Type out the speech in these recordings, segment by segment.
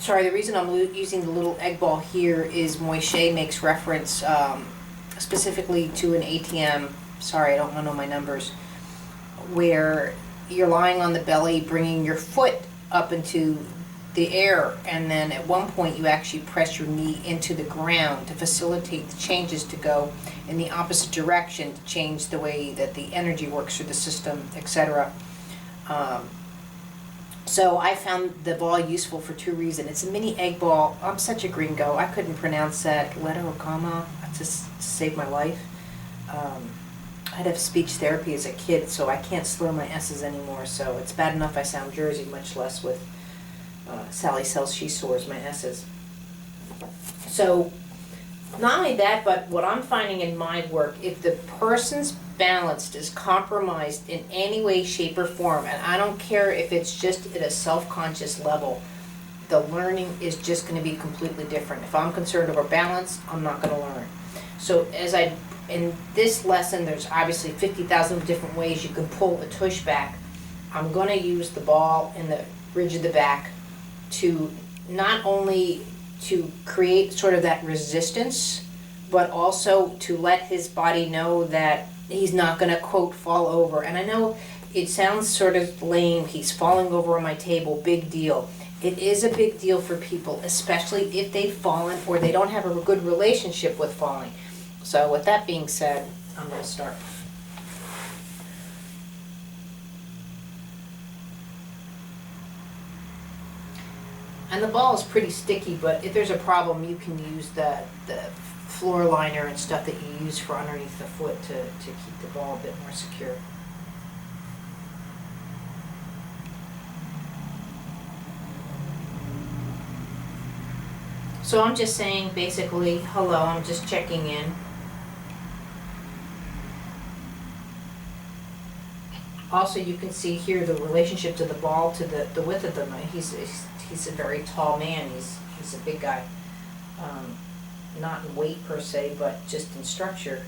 Sorry, the reason I'm using the little egg ball here is Moishe makes reference specifically to an ATM, sorry, I don't know my numbers, where you're lying on the belly, bringing your foot up into the air, and then at one point you actually press your knee into the ground to facilitate the changes to go in the opposite direction, to change the way that the energy works through the system, etc. So I found the ball useful for two reasons. It's a mini egg ball. I'm such a gringo. I couldn't pronounce that letter or comma. It just saved my life. I'd have speech therapy as a kid, so I can't slur my S's anymore. So it's bad enough I sound Jersey, much less with Sally sells she soars my S's. So not only that, but what I'm finding in my work, if the person's balanced is compromised in any way, shape, or form, and I don't care if it's just at a self-conscious level, the learning is just going to be completely different. If I'm concerned over balance, I'm not going to learn. So in this lesson, there's obviously 50,000 different ways you can pull a tush back. I'm going to use the ball in the ridge of the back to not only to create sort of that resistance, but also to let his body know that he's not going to, quote, fall over. And I know it sounds sort of lame, he's falling over on my table, big deal. It is a big deal for people, especially if they've fallen or they don't have a good relationship with falling. So with that being said, I'm going to start. And the ball is pretty sticky, but if there's a problem, you can use the floor liner and stuff that you use for underneath the foot to keep the ball a bit more secure. So I'm just saying basically, hello, I'm just checking in. Also, you can see here the relationship to the ball, to the width of them. He's a very tall man. He's a big guy. Not in weight per se, but just in structure.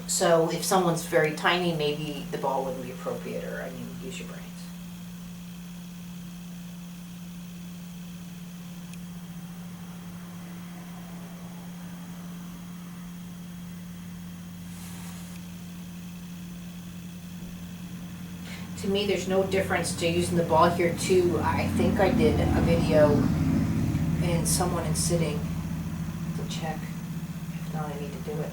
So if someone's very tiny, maybe the ball wouldn't be appropriate, or I mean, use your brains. To me, there's no difference to using the ball here too. I think I did a video and someone in sitting to check. If not, I need to do it.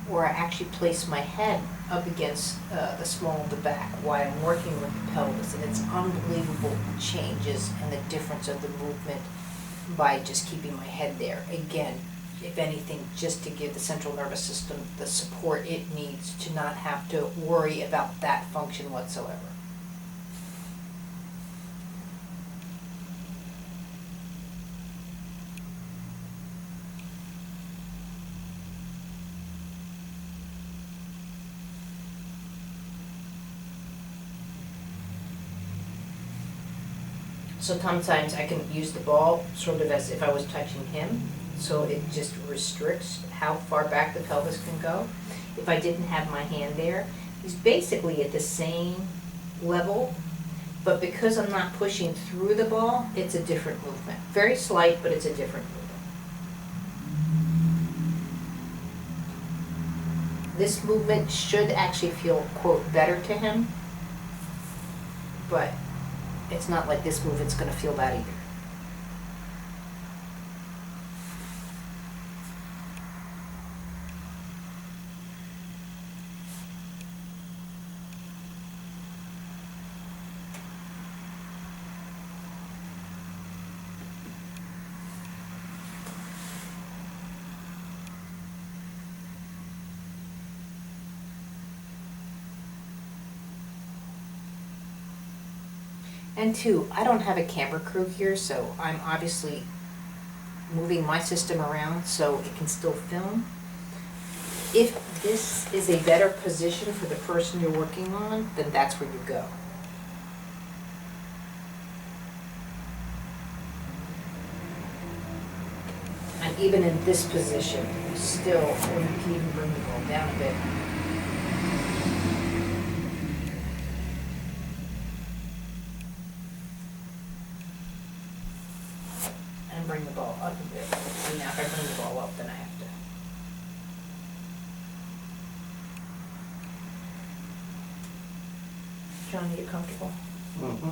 Where I actually place my head up against the small of the back while I'm working with the pelvis, and it's unbelievable the changes and the difference of the movement by just keeping my head there. Again, if anything, just to give the central nervous system the support it needs to not have to worry about that function whatsoever. So sometimes I can use the ball sort of as if I was touching him, so it just restricts how far back the pelvis can go. If I didn't have my hand there, he's basically at the same level, but because I'm not pushing through the ball, it's a different movement. Very slight, but it's a different movement. This movement should actually feel, quote, better to him, but it's not like this movement's going to feel bad either. And two, I don't have a camera crew here, so I'm obviously moving my system around so it can still film. If this is a better position for the person you're working on, then that's where you go. And even in this position, still, or you can even bring the ball down a bit. bring the ball up a bit. And now if I bring the ball up, then I have to. John, are you comfortable? Mm-hmm.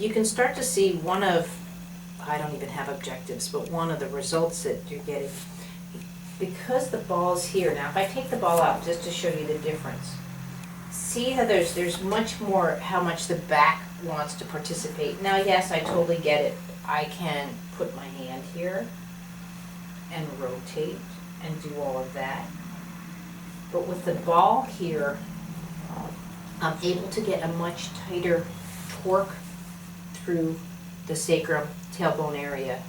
You can start to see one of, I don't even have objectives, but one of the results that you're getting. Because the ball's here, now if I take the ball out just to show you the difference, see how there's much more how much the back wants to participate. Now yes, I totally get it. I can put my hand here and rotate and do all of that. But with the ball here, I'm able to get a much tighter torque through the sacrum tailbone area.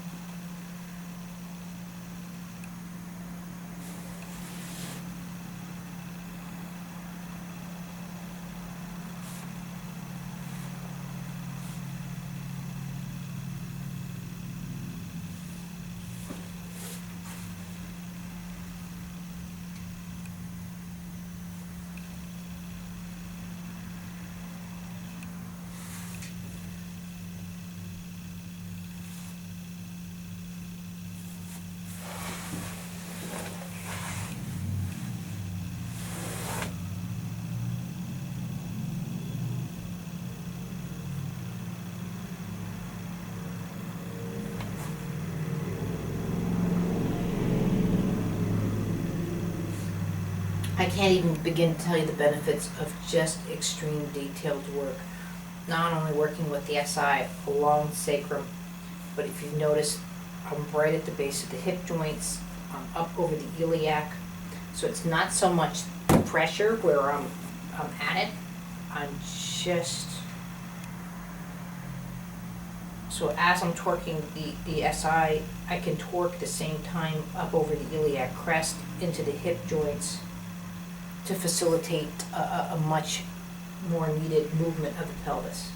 I can't even begin to tell you the benefits of just extreme detailed work. Not only working with the SI along the sacrum, but if you've noticed, I'm right at the base of the hip joints, I'm up over the iliac, so it's not so much pressure where I'm at it, I'm just, so as I'm torquing the SI, I can torque at the same time up over the iliac crest into the hip joints to facilitate a much more needed movement of the pelvis.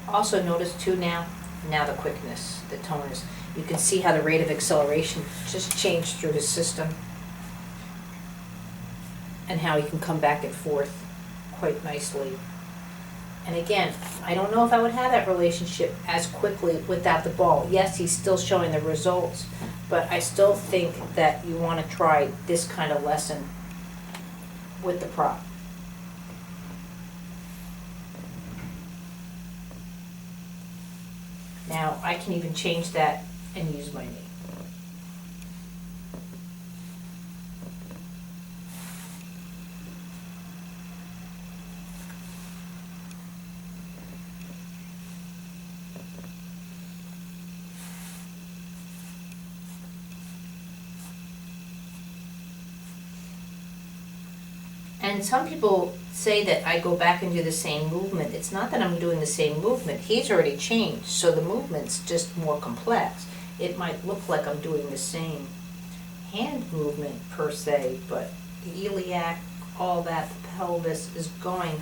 Also notice too now the quickness, the tonus. You can see how the rate of acceleration just changed through his system and how he can come back and forth quite nicely. And again, I don't know if I would have that relationship as quickly without the ball. Yes, he's still showing the results, but I still think that you want to try this kind of lesson with the prop. Now, I can even change that and use my knee. And some people say that I go back and do the same movement. It's not that I'm doing the same movement. He's already changed, so the movement's just more complex. It might look like I'm doing the same hand movement per se, but the iliac, all that, the pelvis is going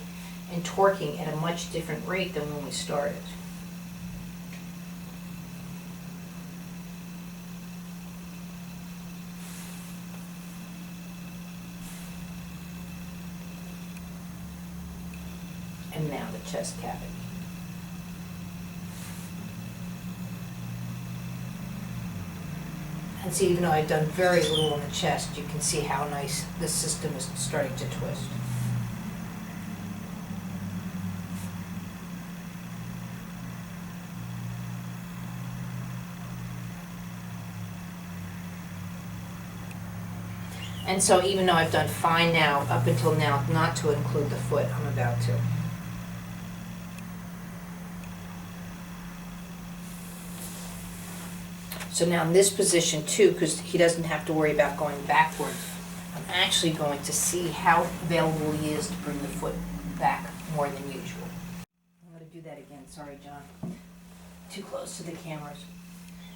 and torquing at a much different rate than when we started. And now the chest cavity. And see, even though I've done very little on the chest, you can see how nice this system is starting to twist. And so even though I've done fine now, up until now, not to include the foot, I'm about to. So now in this position too, because he doesn't have to worry about going backward, I'm actually going to see how available he is to bring the foot back more than usual. I'm going to do that again. Sorry, John. Too close to the cameras.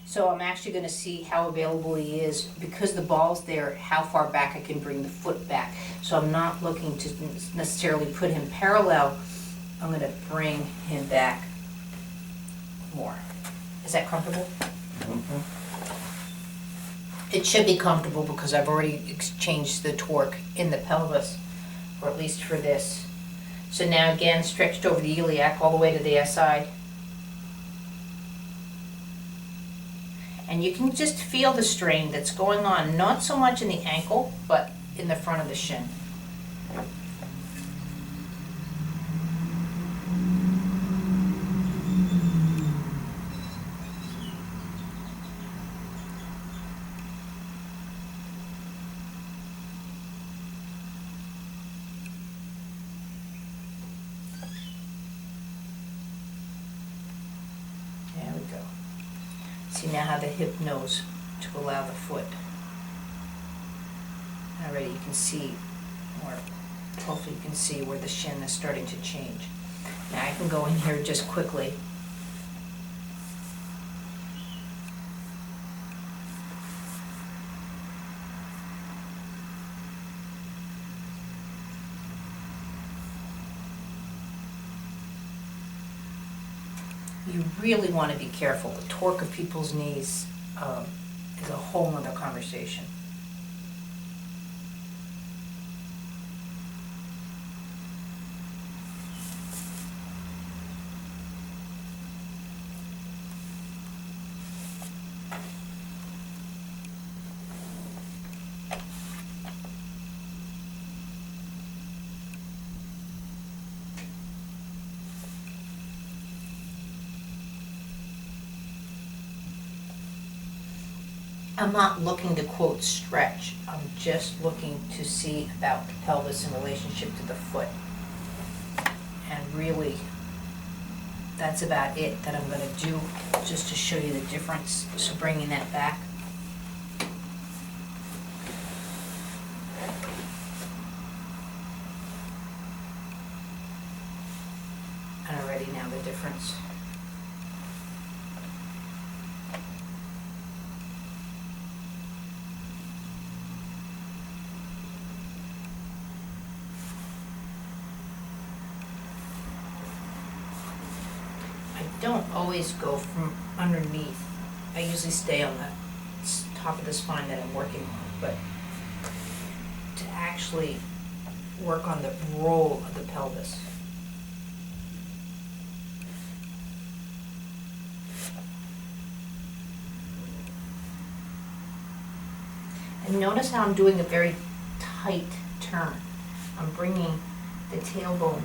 So I'm actually going to see how available he is, because the ball's there, how far back I can bring the foot back. So I'm not looking to necessarily put him parallel. I'm going to bring him back more. Is that comfortable? Mm-hmm. It should be comfortable because I've already exchanged the torque in the pelvis, or at least for this. So now again, stretched over the iliac all the way to the SI. And you can just feel the strain that's going on, not so much in the ankle, but in the front of the shin. There we go. See now how the hip knows to allow the foot. Already you can see, or hopefully you can see where the shin is starting to change. Now I can go in here just quickly. You really want to be careful. The torque of people's knees is a whole nother conversation. I'm not looking to quote stretch, I'm just looking to see about the pelvis in relationship to the foot. And really, that's about it that I'm going to do, just to show you the difference. So bringing that back. And already now the difference. Don't always go from underneath. I usually stay on the top of the spine that I'm working on, but to actually work on the roll of the pelvis. And notice how I'm doing a very tight turn. I'm bringing the tailbone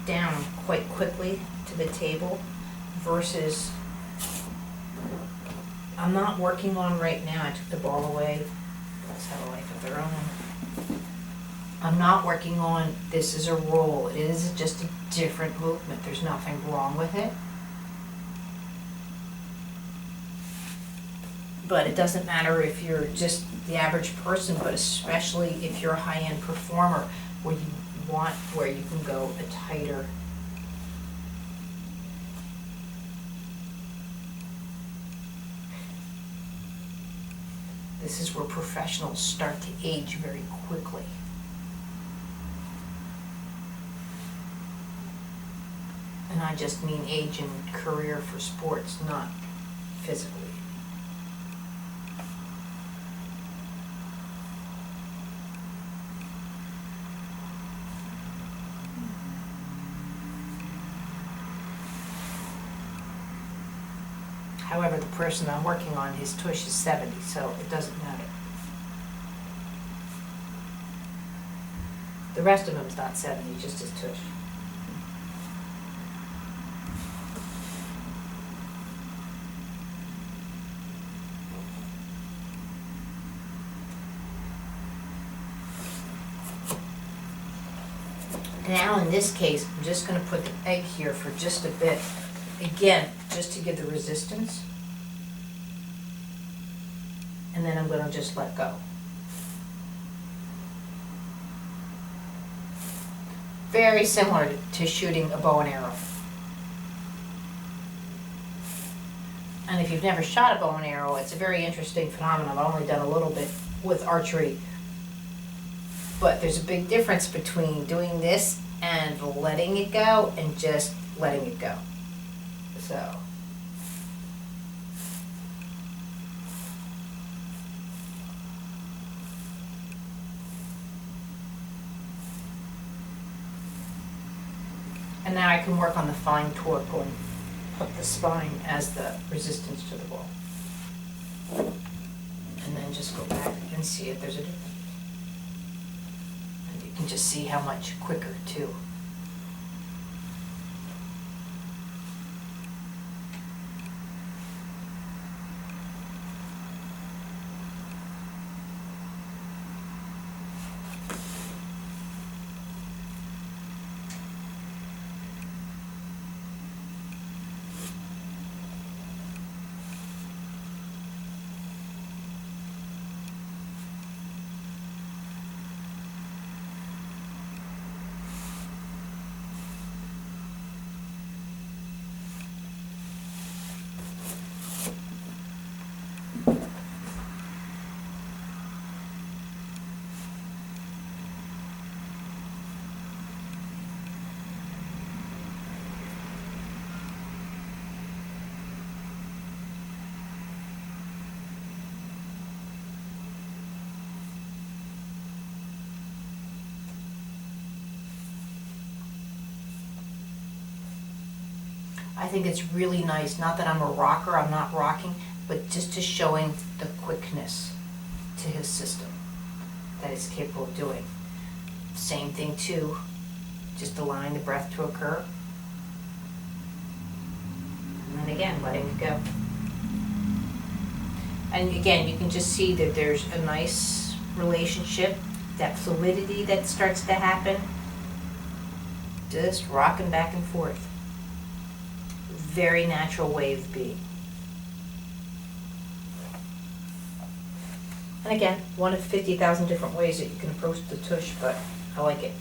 down quite quickly to the table, versus I'm not working on right now. I took the ball away. Let's have a life of their own. I'm not working on this is a roll. It is just a different movement. There's nothing wrong with it. But it doesn't matter if you're just the average person, but especially if you're a high-end performer where you can go a tighter. This is where professionals start to age very quickly. And I just mean age in career for sports, not physically. However, the person I'm working on, his tush is 70, so it doesn't matter. The rest of him's not 70, just his tush. Now in this case, I'm just going to put the egg here for just a bit. Again, just to give the resistance. and then I'm going to just let go. Very similar to shooting a bow and arrow. And if you've never shot a bow and arrow, it's a very interesting phenomenon. I've only done a little bit with archery. But there's a big difference between doing this and letting it go and just letting it go. So. And now I can work on the fine torque going up the spine as the resistance to the ball. And then just go back and see if there's a difference. And you can just see how much quicker too. I think it's really nice, not that I'm a rocker, I'm not rocking, but just to showing the quickness to his system that it's capable of doing. Same thing too, just allowing the breath to occur. And then again, letting it go. And again, you can just see that there's a nice relationship, that fluidity that starts to happen. Just rocking back and forth. Very natural way of being. And again, one of 50,000 different ways that you can approach the tush, but I like it.